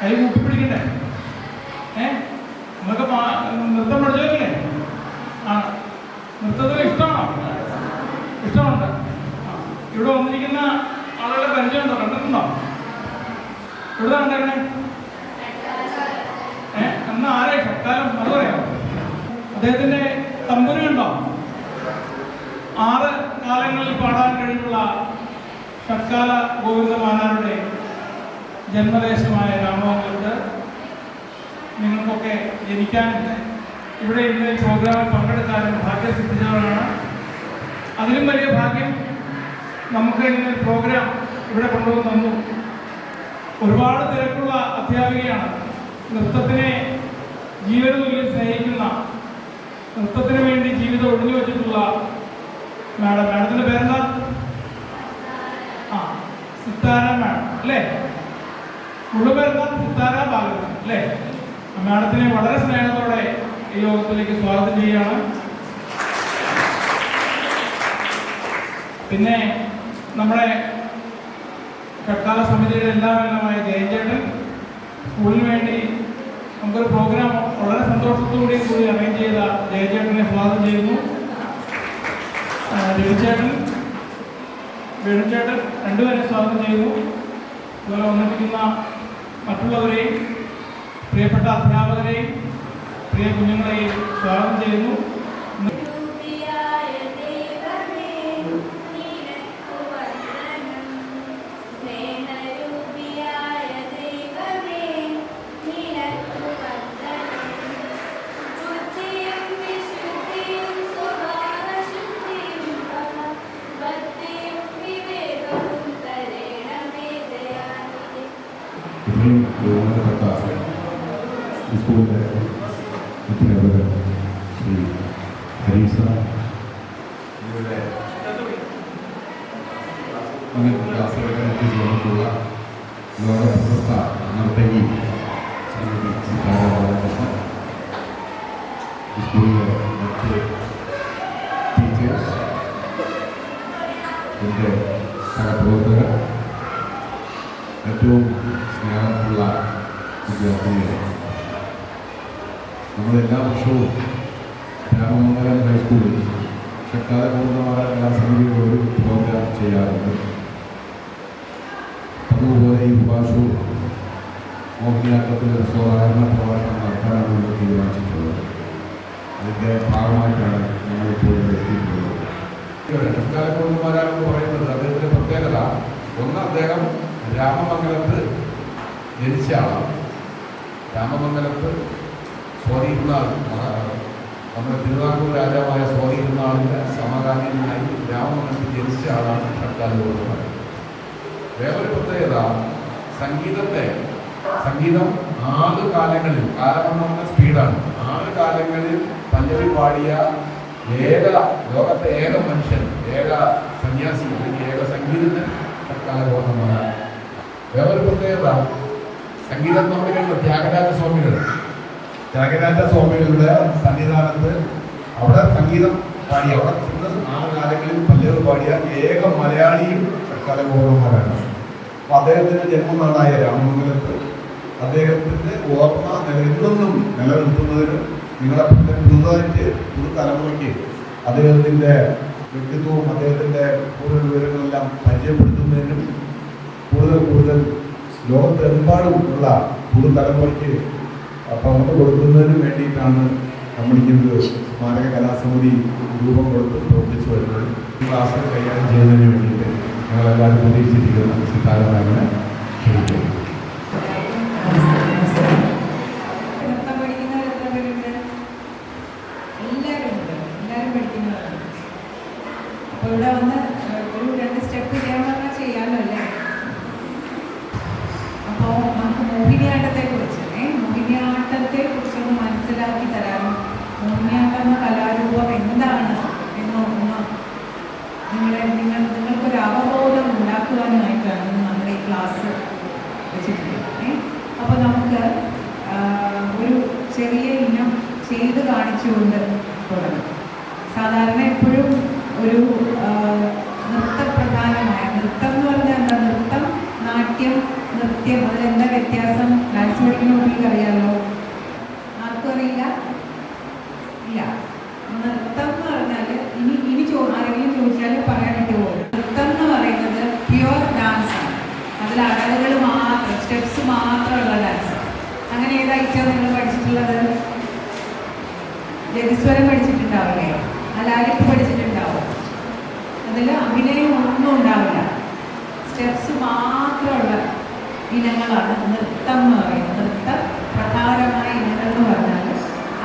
കൈ കൂട്ടിപ്പിടിക്കണ്ടേ? നിങ്ങൾക്ക് നൃത്തം പഠിച്ചോക്കില്ലേ? ആ, നൃത്തത്തിന് ഇഷ്ടമാണോ? ഇഷ്ടമുണ്ട്. ഇവിടെ വന്നിരിക്കുന്ന ആളുകളെ പരിചയമുണ്ടോ? കണ്ടിട്ടുണ്ടോ? എവിടെ ഉണ്ടായിരുന്നേ? എന്നാ ആരെ ഷക്കാലം അത് പറയാമോ? അദ്ദേഹത്തിന്റെ തമ്പുരു ഉണ്ടോ? 6 കാലങ്ങളിൽ പാടാൻ കഴിവുള്ള ഷക്കാല ഗോവിന്ദമാനാരുടെ ജന്മദേശമായ രാമമംഗലത്ത് നിങ്ങൾക്കൊക്കെ ജനിക്കാനും ഇവിടെ ഇന്ന് ഈ പ്രോഗ്രാമിൽ പങ്കെടുക്കാനും ഭാഗ്യം സിദ്ധിച്ചവരാണ്. അതിലും വലിയ ഭാഗ്യം നമുക്ക് ഇങ്ങനെ പ്രോഗ്രാം ഇവിടെ കൊണ്ടുവന്ന് തന്നു. ഒരുപാട് തിരക്കുള്ള അധ്യാപികയാണ്. നൃത്തത്തിനെ ജീവനതുല്യം സ്നേഹിക്കുന്ന, നൃത്തത്തിന് വേണ്ടി ജീവിതം ഒഴിഞ്ഞു വെച്ചിട്ടുള്ള മാഡത്തിന്റെ പേരെന്താ? സിത്താര മാഡം അല്ലേ? മുഴുവൻ പേരെന്താ? സിത്താര ബാലകൃഷ്ണൻ അല്ലേ? മാഡത്തിനെ വളരെ സ്നേഹത്തോടെ ഈ യോഗത്തിലേക്ക് സ്വാഗതം ചെയ്യുകയാണ്. പിന്നെ നമ്മുടെ ഷക്കാല സമിതിയുടെ എല്ലാമായ ജയചേട്ടൻ സ്കൂളിന് വേണ്ടി നമുക്കൊരു പ്രോഗ്രാം വളരെ സന്തോഷത്തോടുകൂടി കൂടി അറേഞ്ച് ചെയ്ത ജയചേട്ടനെ സ്വാഗതം ചെയ്യുന്നു. രവിചേട്ടൻ, വേണുചേട്ടൻ രണ്ടുപേരെ സ്വാഗതം ചെയ്യുന്നു. അതുപോലെ വന്നിരിക്കുന്ന മറ്റുള്ളവരെയും പ്രിയപ്പെട്ട അധ്യാപകരെയും പ്രിയ കുഞ്ഞുങ്ങളെയും സ്വാഗതം ചെയ്യുന്നു. ബഹുമാനപ്പെട്ട സ്കൂളിലെ അധ്യാപകർ ശ്രീ ഹരീസ, ഇവിടെ ക്ലാസ്സുകളെ എത്തിച്ചേർന്നിട്ടുള്ള ലോക പ്രശസ്ത നർത്തകി ശ്രീമതി സിത്താര ബാലകൃഷ്ണൻ, സ്കൂളിലെ മറ്റ് ടീച്ചേഴ്സ്, എൻ്റെ സഹപ്രവർത്തകർ, ഏറ്റവും സ്നേഹമുള്ള വിദ്യാർത്ഥികളെ, നമ്മളെല്ലാ വർഷവും രാമമംഗലം ഹൈസ്കൂളിൽ ഷക്കാല ഗോവിന്ദമാനാർ സമിതിയുടെ ഒരു പ്രോഗ്രാം ചെയ്യാറുണ്ട്. അതുപോലെ ഈ പ്രാവശ്യവും മോഹിനിയാട്ടത്തിൽ ഒരു സ്വാധാരണ പ്രഭാഷണം നടത്താനാണ് നമ്മൾ തീരുമാനിച്ചിട്ടുള്ളത്. അതിൻ്റെ ഭാഗമായിട്ടാണ് ഞങ്ങളിപ്പോൾ എത്തിയിട്ടുള്ളത്. ഷക്കാല ഗോവിന്ദമാനാർ എന്ന് പറയുന്നത് അദ്ദേഹത്തിൻ്റെ പ്രത്യേകത, ഒന്ന്, അദ്ദേഹം രാമമംഗലത്ത് ജനിച്ച ആളാണ്. രാമമംഗലത്ത് സ്വാതിരുന്നാൾ, നമ്മുടെ തിരുവിതാംകൂർ രാജാവായ സ്വാതിരുന്നാളിൻ്റെ സമകാലീനായി രാമമംഗലത്ത് ജനിച്ച ആളാണ് ഷക്കാല ഗോവിന്ദമാനാർ. വേറൊരു പ്രത്യേകത, സംഗീതം 6 കാലങ്ങളിൽ, കാലമെന്ന് പറഞ്ഞ സ്പീഡാണ്, 6 കാലങ്ങളിൽ പഞ്ചവി പാടിയ ലോകത്തെ ഏക മനുഷ്യൻ, ഏക സന്യാസി അല്ലെങ്കിൽ ഏക സംഗീതജ്ഞൻ ഷക്കാല ഗോവിന്ദമാനാർ. വേറൊരു പ്രത്യേകത, സംഗീതം നമ്മൾ കേട്ട ത്യാഗരാജ സ്വാമികളുടെ സന്നിധാനത്ത് അവിടെ സംഗീതം പാടിയ, അവിടെ 6 കാലങ്ങളിൽ പല്ലവ് പാടിയ ഏക മലയാളിയും ഷക്കാല ഗോവിന്ദമാനാരാണ്. അപ്പൊ അദ്ദേഹത്തിന്റെ ജന്മനാടായ രാമമംഗലത്ത് അദ്ദേഹത്തിന്റെ ഓർമ്മ എന്നും നിലനിർത്തുന്നതിനും നിങ്ങളെ പുതുതായിട്ട് പുതുതലമുറയ്ക്ക് അദ്ദേഹത്തിന്റെ വ്യക്തിത്വവും അദ്ദേഹത്തിന്റെ കൂടുതൽ വിവരങ്ങളെല്ലാം പരിചയപ്പെടുത്തുന്നതിനും കൂടുതൽ ലോകത്തെമ്പാടുമുള്ള പുതുതലമുറയ്ക്ക് പങ്ക് കൊടുക്കുന്നതിനും വേണ്ടിയിട്ടാണ് നമ്മളിങ്ങനെ സ്മാരക കലാസമിതി രൂപം കൊടുത്ത് പ്രവർത്തിച്ചു വരുന്നത്. ഈ ക്ലാസ് കൈകാര്യം ചെയ്യുന്നതിന് വേണ്ടിയിട്ട് ഞങ്ങളെല്ലാവരും പ്രതീക്ഷിച്ചിരിക്കുന്ന സിത്താരമാനെ ക്ഷണിക്കുന്നു. ഇവിടെ വന്ന് ഒരു 2 സ്റ്റെപ്പ് ചെയ്യാമല്ലോ അല്ലേ? അപ്പോൾ നമുക്ക് മോഹിനിയാട്ടത്തെ കുറിച്ചൊന്ന് മനസ്സിലാക്കി തരാനും, മോഹിനിയാട്ടം എന്ന കലാരൂപം എന്താണ് എന്നൊന്ന് നിങ്ങൾക്കൊരു അവബോധം ഉണ്ടാക്കുവാനുമായിട്ടാണ് നമ്മുടെ ഈ ക്ലാസ് വെച്ചിട്ടുള്ളത്. അപ്പോൾ നമുക്ക് ഒരു ചെറിയ ഇനം ചെയ്ത് കാണിച്ചുകൊണ്ട് തുടങ്ങാം. സാധാരണ എപ്പോഴും ഒരു നൃത്തപ്രധാനമായ, നൃത്തം എന്ന് പറഞ്ഞാൽ എന്താ, നൃത്തം, നാട്യം, നൃത്യം, അതിലെന്താ വ്യത്യാസം ഡാൻസ് പഠിക്കുന്ന കുട്ടികൾക്ക് അറിയാമല്ലോ? ആർക്കും അറിയില്ല? ഇല്ല. നൃത്തം എന്ന് പറഞ്ഞാൽ ആരെങ്കിലും ചോദിച്ചാൽ പറയാനായിട്ട് പോകും. നൃത്തം എന്ന് പറയുന്നത് പ്യുവർ ഡാൻസ് ആണ്. അതിൽ അടവുകൾ മാത്രം, സ്റ്റെപ്സ് മാത്രമുള്ള ഡാൻസ്. അങ്ങനെ ഏത് ഐറ്റം നിങ്ങൾ പഠിച്ചിട്ടുള്ളത്? ജതിസ്വരം പഠിച്ചിട്ടുണ്ടാവില്ലേ? അലാലിപ്പ് പഠിച്ചിട്ടുണ്ടാവും. അതിൽ അഭിനയം ഒന്നും ഉണ്ടാവില്ല, സ്റ്റെപ്സ് മാത്രമുള്ള ഇനങ്ങളാണ് നൃത്തം എന്ന് പറയുന്നത്. നൃത്തം പ്രധാനമായ ഇനങ്ങൾ എന്ന് പറഞ്ഞാൽ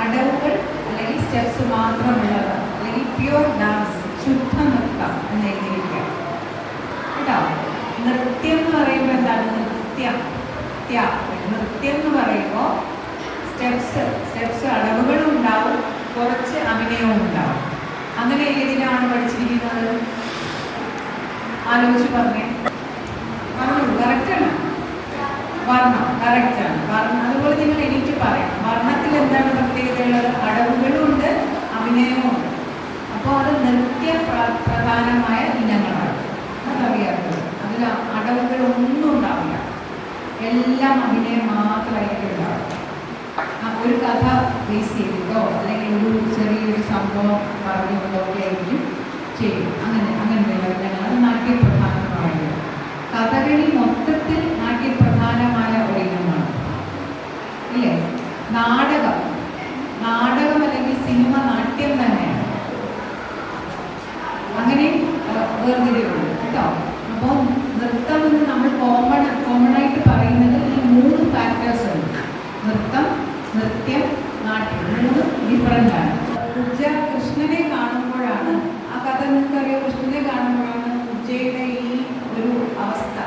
അടവുകൾ അല്ലെങ്കിൽ സ്റ്റെപ്സ് മാത്രമുള്ളത്, അല്ലെങ്കിൽ പ്യുവർ ഡാൻസ്, ശുദ്ധ നൃത്തം എന്ന് എഴുതിയിരിക്കുക കേട്ടോ. നൃത്യം എന്ന് പറയുമ്പോൾ എന്താണ്? നൃത്യം എന്ന് പറയുമ്പോൾ സ്റ്റെപ്സ് അടവുകളും ഉണ്ടാവും, കുറച്ച് അഭിനയവും ഉണ്ടാവും. അങ്ങനെ ഏതിനാണ് പഠിച്ചിരിക്കുന്നത്? ആലോചിച്ച് പറഞ്ഞേ. പറഞ്ഞോളൂ. കറക്റ്റാണ്. വർണ്ണം കറക്റ്റാണ്. വർണ്ണം അതുപോലെ നിങ്ങൾ എനിക്ക് പറയാം. വർണ്ണത്തിൽ എന്താണ് പ്രത്യേകതയുള്ളത്? അടവുകളും ഉണ്ട്, അഭിനയവും ഉണ്ട്. അപ്പോൾ അത് നൃത്യ പ്രധാനമായ ഇനങ്ങളാണ്. അതറിയാത്തത്. അതിൽ അടവുകളൊന്നും ഉണ്ടാവില്ല, എല്ലാം അഭിനയം മാത്രമായിട്ട് ഉണ്ടാവും. ഒരു കഥ ബേസ് ചെയ്തിട്ടോ അല്ലെങ്കിൽ ഒരു ചെറിയൊരു സംഭവം പറഞ്ഞുകൊണ്ടൊക്കെ ആയിരിക്കും ചെയ്യും. അങ്ങനത്തെ ഇനങ്ങളാണ് നാട്യപ്രധാനമായത്. കഥകളി മൊത്തത്തിൽ നാട്യപ്രധാനമായ ഒരു ഇനമാണ്, ഇല്ലേ? നാടകം അല്ലെങ്കിൽ സിനിമ നാട്യം തന്നെയാണ്. അങ്ങനെ വേർതിരിവുള്ളൂ കേട്ടോ. അപ്പോൾ നൃത്തം എന്ന് നമ്മൾ കോമൺ ആയിട്ട് പറയുന്നത് ഈ 3 ഫാക്ടേഴ്സ് ഉണ്ട്. നൃത്തം, നൃത്യം, നാട്യം, 3 ഡിഫറൻ്റ് ആണ്. കൃഷ്ണനെ കാണുമ്പോഴാണ്, ആ കഥ നിങ്ങൾക്കറിയോ? കൃഷ്ണനെ കാണുമ്പോഴാണ് കുബ്ജയുടെ ഈ ഒരു അവസ്ഥ,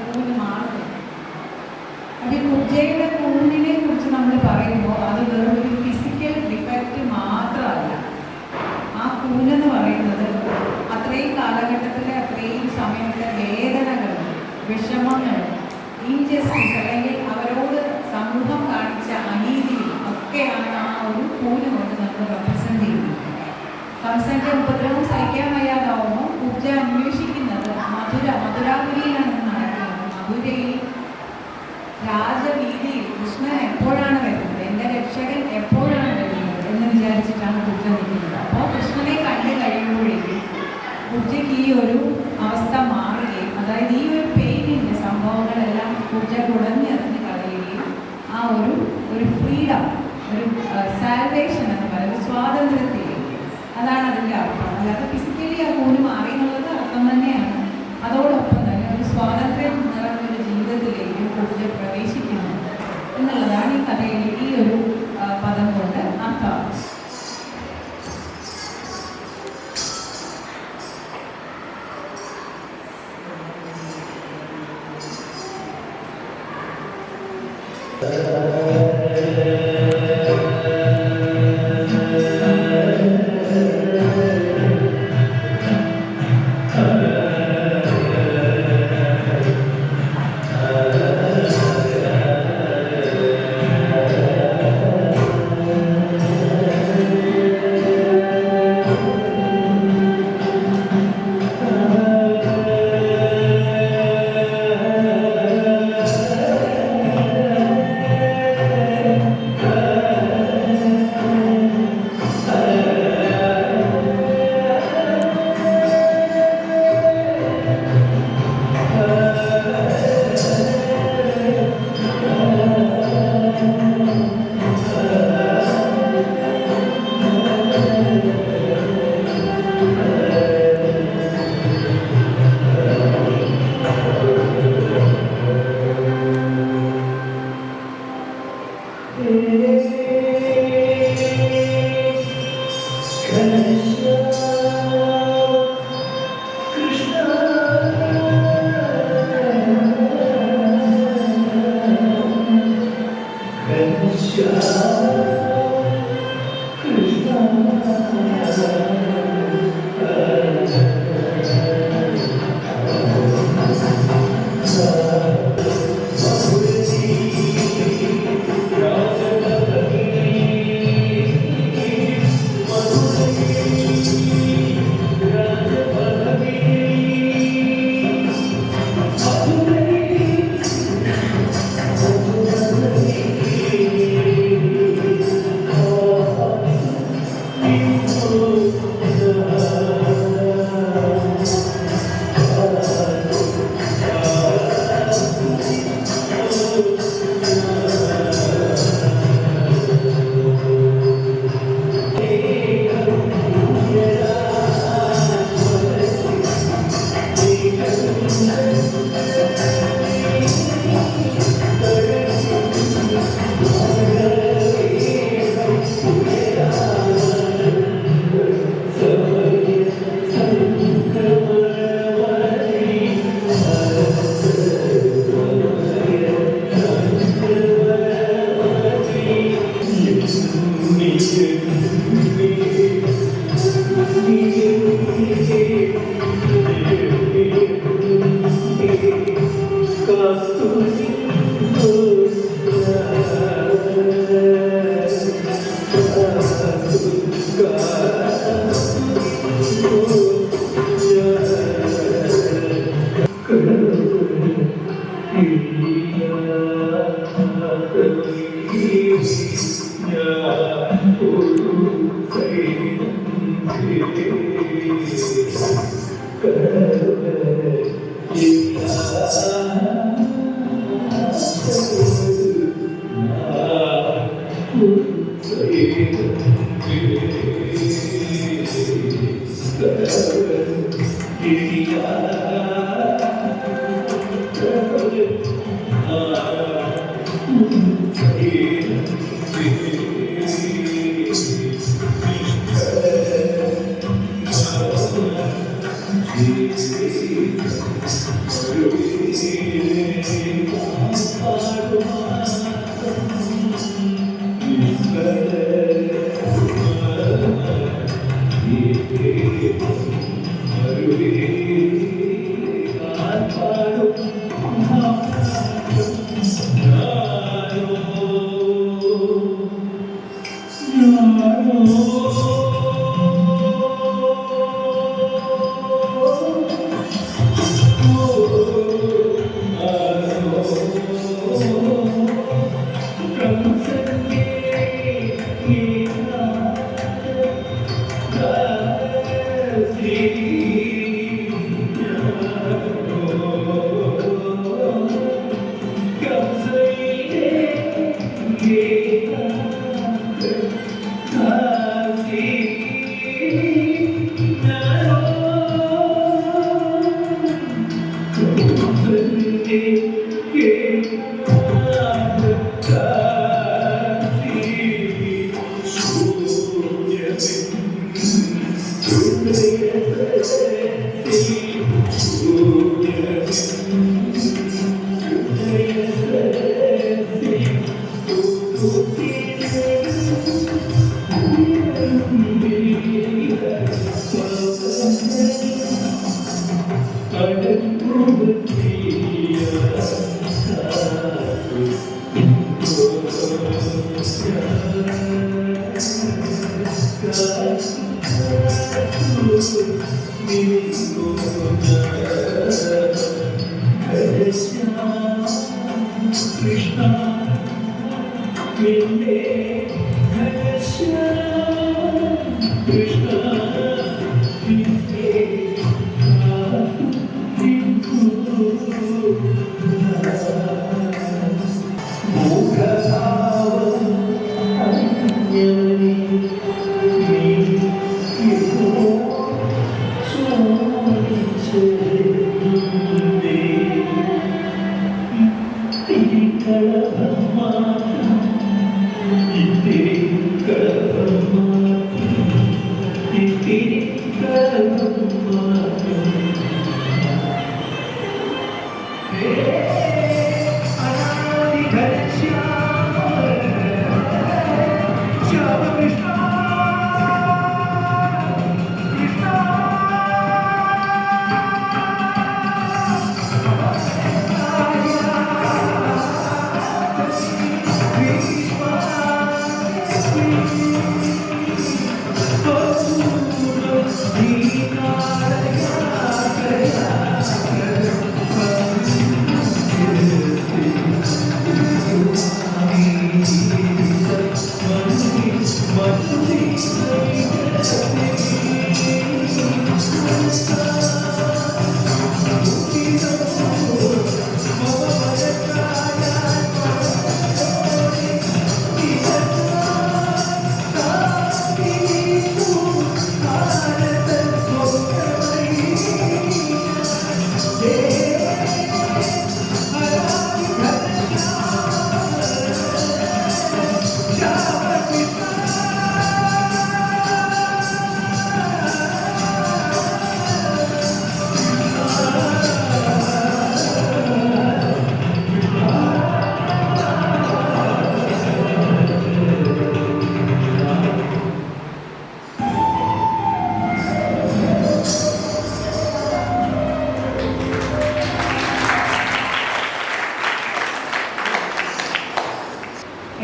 കൂന് മാറുന്നത്. അത് കുബ്ജയുടെ കൂനിനെ കുറിച്ച് നമ്മൾ പറയുമ്പോൾ അത് വെറൊരു ഫിസിക്കൽ ഡിഫക്റ്റ് മാത്രമല്ല. ആ കൂനെന്ന് പറയുന്നത് അത്രയും കാലഘട്ടത്തിലെ, അത്രയും സമയത്തെ വേദനകൾ, വിഷമങ്ങൾ, ഇൻജസ്റ്റിസ് അല്ലെങ്കിൽ അവരോട് സമൂഹം കാണിച്ച അനീതി ഒക്കെയാണ് ആ ഒരു കൂന് കൊണ്ട് നമ്മൾ റെപ്രസെന്റ് ചെയ്യുന്നത്. കംസന്റെ ഉപദ്രവം സഹിക്കാൻ വയ്യാതാവുമ്പോൾ കുബ്ജ അന്വേഷിക്കുന്നത് മധുരാപുരിയിലാണ് നടക്കുന്നത്. മധുരയിൽ രാജവീതിയിൽ കൃഷ്ണൻ എപ്പോഴാണ് വരുന്നത്, എൻ്റെ രക്ഷകൻ എപ്പോഴാണ് വരുന്നത് എന്ന് വിചാരിച്ചിട്ടാണ് കുബ്ജ നിൽക്കുന്നത്. അപ്പോൾ കൃഷ്ണനെ കണ്ടു കഴിയുമ്പോഴേക്കും കുബ്ജയ്ക്ക് ഈ ഒരു അവസ്ഥ മാറുകയും, അതായത് ഈ ഒരു പെയിനിൻ്റെ സംഭവങ്ങളെല്ലാം കുബ്ജ കുടഞ്ഞെറിഞ്ഞ് കളയുകയും ആ ഒരു ഫ്രീഡം, ഒരു സാൽവേഷൻ എന്ന് പറയുന്നത്, സ്വാതന്ത്ര്യത്തിലേക്ക്. അതാണ് അതിൻ്റെ അർത്ഥം. അല്ലാതെ ഫിസിക്കലി ആ കൂന് മാറി എന്നുള്ളത് അർത്ഥം തന്നെയാണ്. അതോടൊപ്പം തന്നെ ഒരു സ്വാതന്ത്ര്യം നിറഞ്ഞൊരു ജീവിതത്തിലേക്ക് കുബ്ജ പ്രവേശിക്കുന്നു എന്നുള്ളതാണ് ഈ കഥയിൽ ഈ ഒരു പദം കൊണ്ട് അർത്ഥം.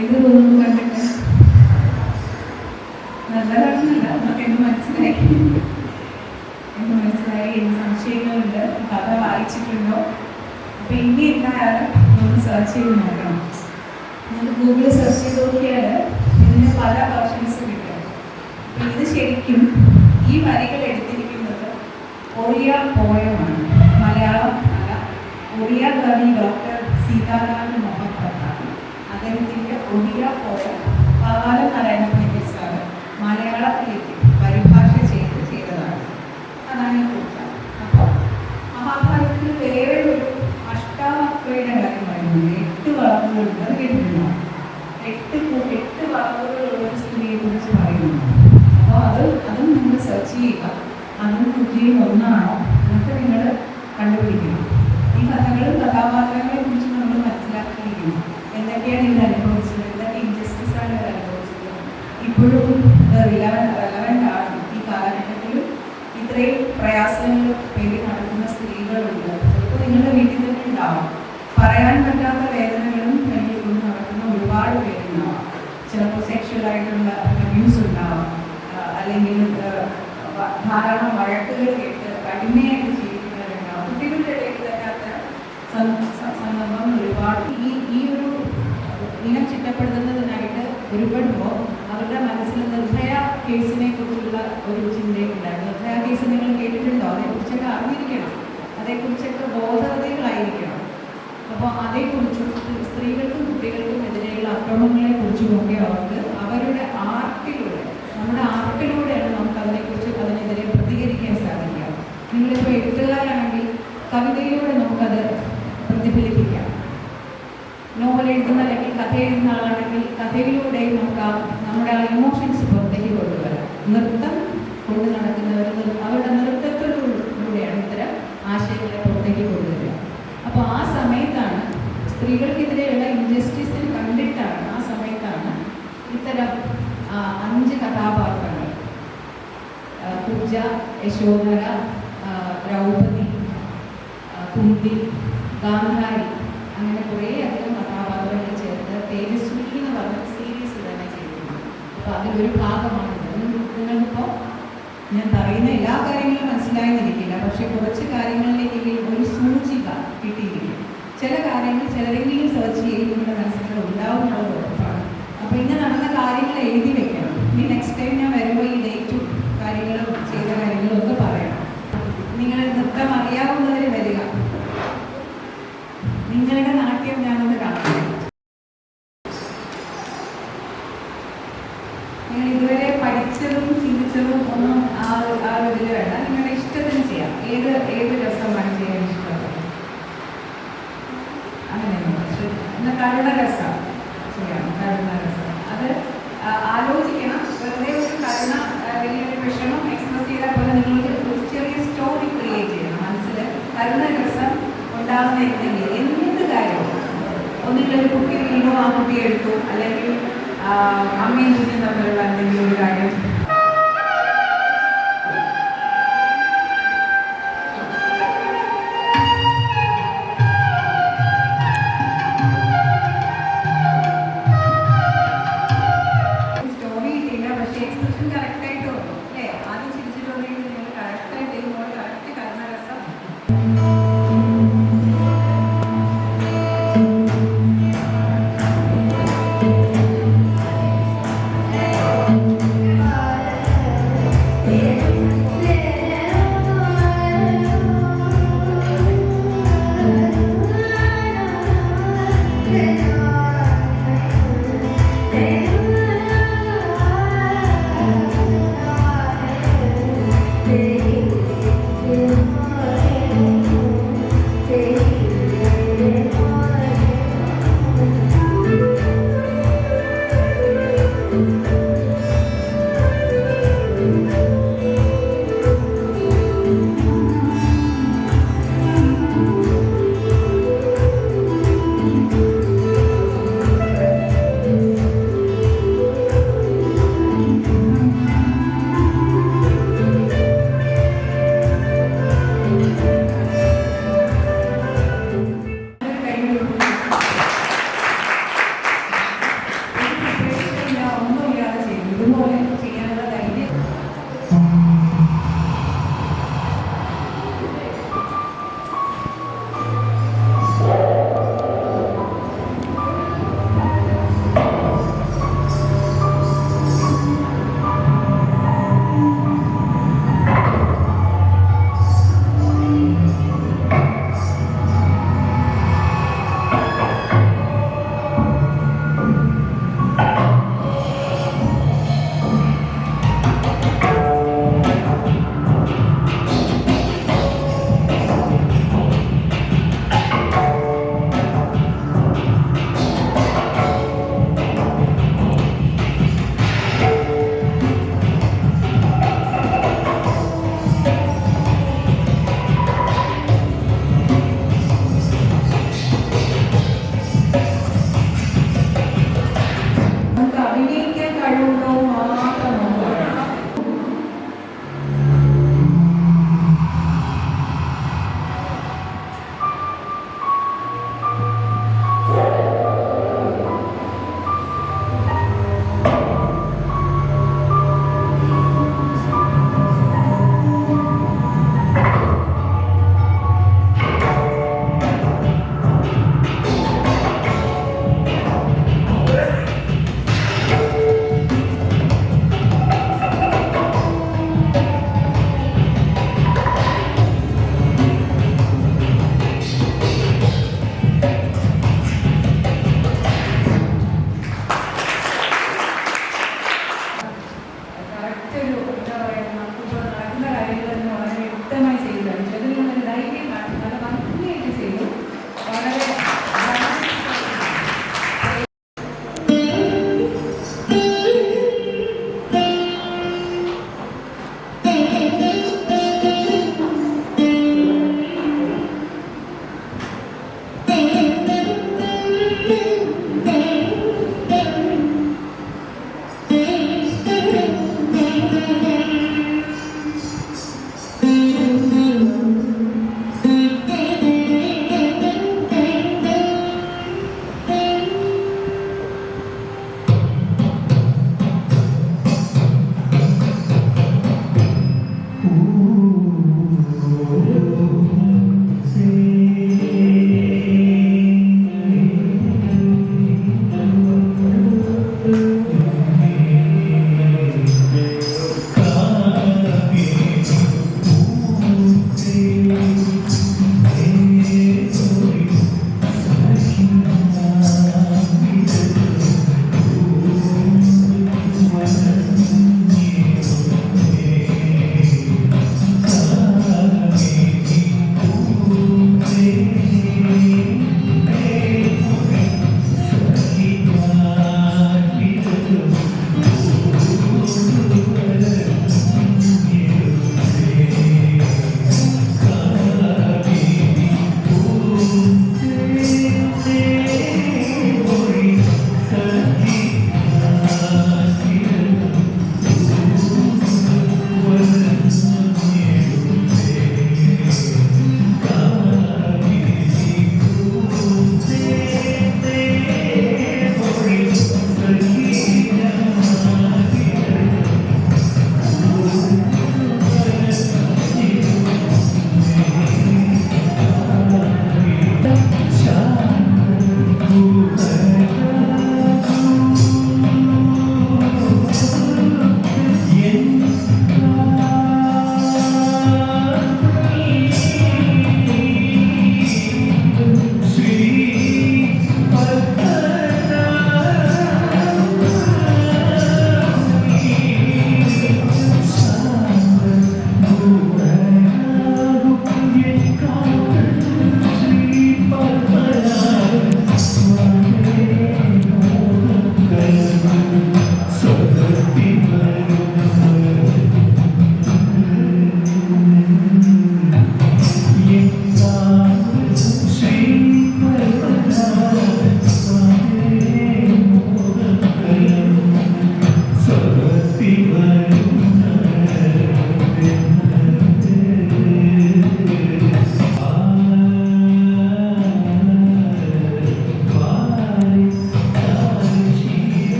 എന്ത് തോന്നുന്നു കണ്ടിട്ട്? നല്ലതാണെന്നല്ല, എന്ന് മനസ്സിലായി, സംശയങ്ങളുണ്ട്. കഥ വായിച്ചിട്ടുണ്ടോ? അപ്പൊ ഇനി എന്തായാലും ഒന്ന് സെർച്ച് ചെയ്ത് നോക്കണം. നമ്മൾ ഗൂഗിളിൽ സെർച്ച് ചെയ്ത് നോക്കിയാൽ ഇതിന് പല വേർഷൻസ് കിട്ടും. അപ്പൊ ഇത് ശരിക്കും ഈ ഈ വരികൾ എടുത്തിരിക്കുന്നത് ഒറിയ പോയമാണ്. മലയാളം അല്ല, ഒറിയ കവി ഡോക്ടർ സീതാറാം മൊഹബത്താണ്. അദ്ദേഹത്തിൻ്റെ ഒറിയ പോയം കാവാല നാരായണ പണ്ഡിറ്റ് സാറ് മലയാളത്തിലേക്ക് പരിഭാഷ ചെയ്തതാണ്. അതാണ് ഈ കുറിച്ച. അപ്പോൾ മഹാഭാരതത്തിൽ വേറെ ഒരു അഷ്ടാവക്രയുടെ കാര്യം പറയുന്നത് 8 വളവുകളുണ്ട്. അത് കേട്ടിട്ടുണ്ടോ? 8 വളവുകളുള്ള ഒരു സ്ത്രീയെ കുറിച്ച് പറയുന്നു. അപ്പോൾ അതും നിങ്ങൾ സെർച്ച് ചെയ്യുക. അതും കുറ്റിയും ഒന്നാണോ എന്നൊക്കെ നിങ്ങൾ കണ്ടുപിടിക്കണം. ഈ കഥകളും കഥാപാത്രങ്ങളെ കുറിച്ച് നമ്മൾ മനസ്സിലാക്കിയിരിക്കുന്നു. എന്തൊക്കെയാണ് ഇവർ അനുഭവിച്ചത്, എന്തൊക്കെ ഇൻജസ്റ്റിസാണ് ഇവർ അനുഭവിച്ചത്, ഇപ്പോഴും റെലവൻ്റ് ആണ്. ഈ കാലഘട്ടത്തിലും ഇത്രയും പ്രയാസങ്ങൾ പേര് നടക്കുന്ന സ്ത്രീകളുണ്ട്. ചിലപ്പോൾ നിങ്ങളുടെ വീട്ടിൽ തന്നെ ഉണ്ടാവും. പറയാൻ പറ്റാത്ത വേദനകളും കൊണ്ട് നടക്കുന്ന ഒരുപാട് പേരുണ്ടാവാം. ചിലപ്പോൾ സെക്ഷുവലായിട്ടുള്ള അബ്യൂസ് ഉണ്ടാവാം, അല്ലെങ്കിൽ ധാരാളം വഴക്കുകൾ കേട്ട് അടിമയായിട്ട് ജീവിക്കുന്നവരുണ്ടാവും. കുട്ടികളുടെ ഇടയിൽ തന്നെ അത്തരം സന്ദർഭം ഒരുപാട്. ഈ ഒരു ഇനം ചിട്ടപ്പെടുത്തുന്നതിനായിട്ട് ഒരുപെടുമ്പോൾ അവരുടെ മനസ്സിൽ നിർഭയ കേസിനെ കുറിച്ചുള്ള ഒരു ചിന്തയുണ്ടായിരുന്നു. നിർഭയ കേസ് നിങ്ങൾ കേട്ടിട്ടുണ്ടോ? അതേക്കുറിച്ചൊക്കെ അറിഞ്ഞിരിക്കണം, അതേക്കുറിച്ചൊക്കെ ബോധവതികളായിരിക്കണം. അപ്പോൾ അതേക്കുറിച്ചും സ്ത്രീകൾക്കും കുട്ടികൾക്കും എതിരെയുള്ള അക്രമങ്ങളെ കുറിച്ചുമൊക്കെ അവർക്ക് അവരുടെ ആർട്ടിലൂടെ, നമ്മുടെ ആർട്ടിലൂടെയാണ് നമുക്ക് അതിനെതിരെ പ്രതികരിക്കാൻ സാധിക്കുക. നിങ്ങളിപ്പോൾ എഴുത്തുകാരാണെങ്കിൽ കവിതയിലൂടെ നമുക്കത് പ്രതിഫലിപ്പിക്കാം. നോവൽ എഴുതുന്ന അല്ലെങ്കിൽ കഥ എഴുതുന്ന ആളാണെങ്കിൽ കഥയിലൂടെയും നമുക്ക് നമ്മുടെ ആ ഇമോഷൻസ് പുറത്തേക്ക് കൊണ്ടുവരാം. നൃത്തം കൊണ്ട് നടക്കുന്നവർ അവരുടെ നൃത്തത്തിലൂടെയാണ് ഇത്തരം ആശയങ്ങളെ പുറത്തേക്ക് കൊണ്ടുവരിക. അപ്പോൾ ആ സമയത്താണ് സ്ത്രീകൾക്കെതിരെയുള്ള ഇൻജസ്റ്റിസിന് കണ്ടിട്ടാണ്, ആ സമയത്താണ് ഇത്തരം 5 കഥാപാത്രങ്ങൾ കുബ്ജ, യശോധര, ദ്രൗപദി, കുന്തി, ഗാന്ധാരി, അങ്ങനെ കുറേ അധികം കഥാപാത്രങ്ങൾ ചേർത്ത് തേജസ്വി എന്ന് പറഞ്ഞ സീരീസ് തന്നെ ചെയ്തിട്ടുണ്ട്. അപ്പോൾ അതിലൊരു ഭാഗമാണ് നിങ്ങൾക്കിപ്പോൾ ഞാൻ പറയുന്ന എല്ലാ കാര്യങ്ങളും മനസ്സിലായെന്നിരിക്കില്ല, പക്ഷെ കുറച്ച് കാര്യങ്ങളിലേക്ക് ഒരു സൂചിക കിട്ടിയിരിക്കും. ചില കാര്യങ്ങൾ ചിലരെങ്കിലും സെർച്ച് ചെയ്യും നിങ്ങളുടെ മനസ്സിൽ ഉണ്ടാവുന്നുള്ളത് ഉറപ്പാണ്. അപ്പോൾ ഇന്ന് നടന്ന കാര്യങ്ങൾ എഴുതി വെക്കണം. ഇനി നെക്സ്റ്റ് ടൈം ഞാൻ വരുമ്പോൾ ഈ ഡേറ്റും കാര്യങ്ങളും ചെയ്ത കാര്യങ്ങളും ഒക്കെ പറയണം. നിങ്ങൾ നൃത്തം അറിയാവുന്നവർ വരിക, നിങ്ങളുടെ നാട്യം ഞാനൊന്ന് കാണാം. നിങ്ങൾ ഇതുവരെ പഠിച്ചതും ചിന്തിച്ചതും ഒന്നും ആ ഒരു ഇതിൽ വേണ്ട. നിങ്ങളുടെ ഇഷ്ടത്തിന് ചെയ്യാം. ഏത് രസമാണ് ചെയ്യാൻ ഇഷ്ടമുള്ളത്? അങ്ങനെ എന്നാൽ കരുണരസം ചെയ്യാം. കരുണരസം അത് ആലോചിക്കണം. വെറുതെ ഒരു കരുണ, വലിയൊരു വിഷമം എക്സ്പ്രസ് ചെയ്താൽ പോലെ നിങ്ങൾക്ക് ഒരു ചെറിയ സ്റ്റോറി ക്രിയേറ്റ് ചെയ്യണം മനസ്സിൽ. കരുണരസം ഉണ്ടാകുന്ന എന്ത് കാര്യവും, ഒന്നുകിൽ ഒരു കുട്ടി വീണു, ആ കുട്ടിയെ എടുത്തു, അല്ലെങ്കിൽ അമ്മയും കുഞ്ഞും തമ്മിലുള്ള എന്തെങ്കിലും ഒരു കാര്യം. സ്റ്റോറി ഇല്ല, പക്ഷേ എക്സ്പ്രഷൻ കറക്റ്റായിട്ട് വന്നു അല്ലേ? ആദ്യം ചിരിച്ചിട്ടുണ്ടെങ്കിൽ നിങ്ങൾ കറക്റ്റായിട്ട് ചെയ്യുമ്പോൾ കറക്റ്റ് കരുണരസം.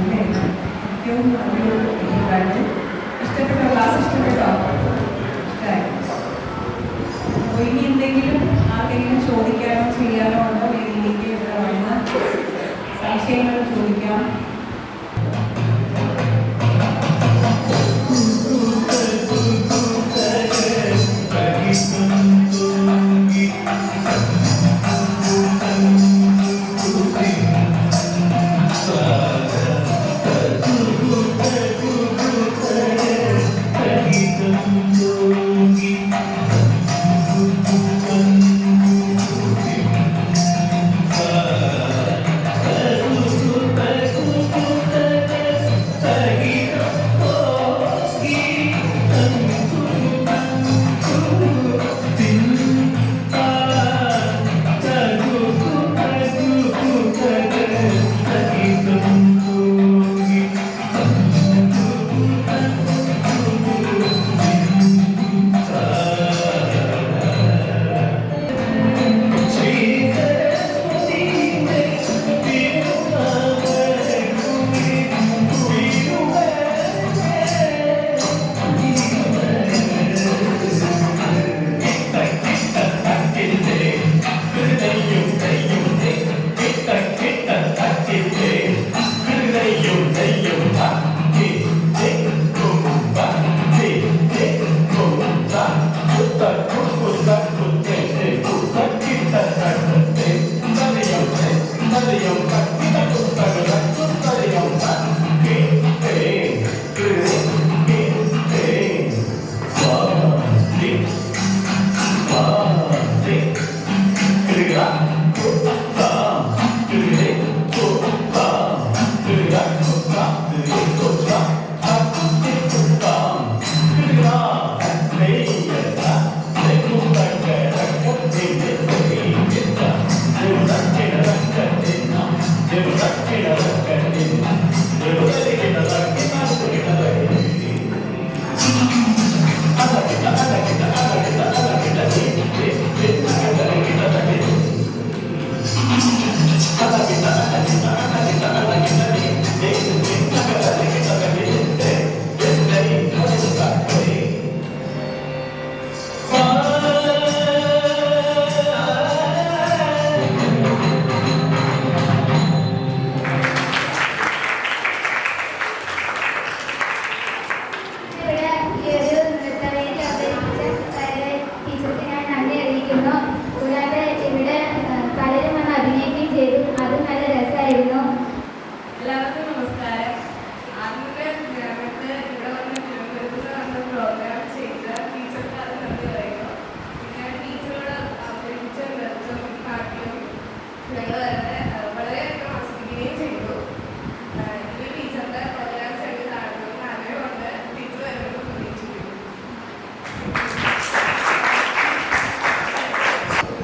നല്ലതായിരുന്നു. ഏറ്റവും നല്ലൊരു ഇഷ്ടപ്പെട്ട ക്ലാസ് ഇഷ്ടപ്പെട്ടോ? ഇഷ്ടമായിരുന്നു. അപ്പോൾ ഇനി എന്തെങ്കിലും ആർക്കെങ്കിലും ചോദിക്കാനോ ചെയ്യാനോ ഉണ്ടോ? വേദിയിലേക്ക് ഇവിടെ വന്ന് സംശയങ്ങൾ ചോദിക്കാം.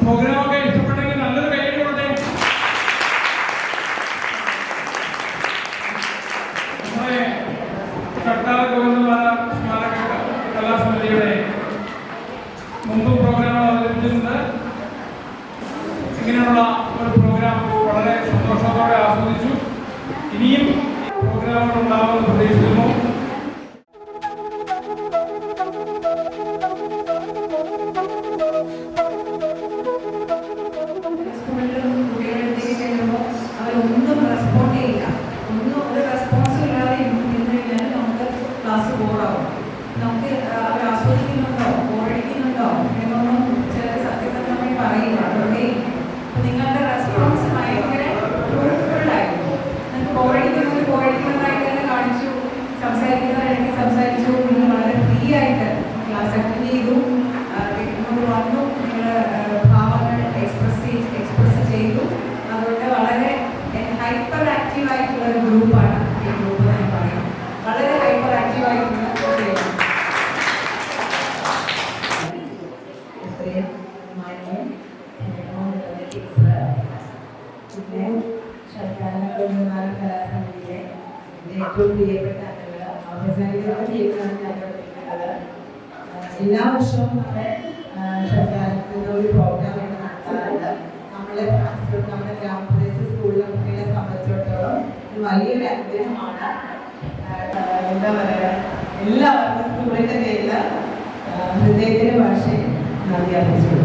പ്രോഗ്രാമൊക്കെ ഇഷ്ടപ്പെട്ടെങ്കിൽ നല്ലൊരു കൈയ്യടി കൊടുത്തേ. നമ്മുടെ കട്ടാല ഗോവിന്ദമാല സ്മാരക കലാസമിതിയുടെ മുമ്പ് പ്രോഗ്രാമുകൾ അവതരിപ്പിച്ചിട്ടുണ്ട്. ഇങ്ങനെയുള്ള ഒരു പ്രോഗ്രാം വളരെ സന്തോഷത്തോടെ ആസ്വദിച്ചു. ഇനിയും പ്രോഗ്രാമുകൾ ഉണ്ടാവുമെന്ന് പ്രതീക്ഷിക്കുന്നു. അവരൊന്നും റെസ്പോണ്ട് ചെയ്യില്ല. ഒന്നും ഒരു റെസ്പോൺസും ഇല്ലാതെ നിന്ന് കഴിഞ്ഞാൽ നമുക്ക് ക്ലാസ് ബോറാവും. നമുക്ക് അവർ ആസ്വദിക്കുന്നുണ്ടോ ബോറടിക്കുന്നുണ്ടോ എന്നൊന്നും ചിലർ സത്യസന്ധമായി പറയില്ല. അതുകൊണ്ട് നിങ്ങളുടെ റെസ്പോൺസ് ഭയങ്കര ഫ്രൂട്ട്ഫുള്ളായിരുന്നു. നിങ്ങൾക്ക് ബോറടിക്കുന്നതായിട്ട് തന്നെ കാണിച്ചു, സംസാരിക്കുന്നവരൊക്കെ സംസാരിച്ചു. നിങ്ങൾ വളരെ ഫ്രീ ആയിട്ട് ക്ലാസ് അറ്റൻഡ് ചെയ്തു, നിങ്ങൾ വന്നു, നിങ്ങളുടെ ഭാവങ്ങൾ എക്സ്പ്രസ് ചെയ്തു. അതുകൊണ്ട് വളരെ ഹൈപ്പർ ആക്റ്റീവ് ആയിട്ടുള്ള ഒരു ഗ്രൂപ്പാണ് ഈ ഗ്രൂപ്പ് ഞാൻ പറയും. വളരെ ഹൈപ്പർ ആക്റ്റീവ് ആയിട്ടുള്ള പിന്നെ കലാസമിതിയിലെ ഏറ്റവും പ്രിയപ്പെട്ട അംഗങ്ങൾ ഔപചാരികത ചെയ്യുന്നതാണ് ഞാൻ പഠിക്കുന്നത്. എല്ലാ വർഷവും നമ്മുടെ സർക്കാരിൻ്റെ ഒരു പ്രോഗ്രാമായിട്ട് നടത്താറുണ്ട്. നമ്മുടെ ഗ്രാമപ്രദേശ സ്കൂളിലെ കുട്ടികളെ സംബന്ധിച്ചിടത്തോളം വലിയൊരു അനുഗ്രഹമാണ്. എന്താ പറയുക, എല്ലാവർക്കും സ്കൂളിൻ്റെ പേരിൽ ഹൃദയത്തിൻ്റെ ഭാഷയിൽ നന്ദി അറിയിച്ചു.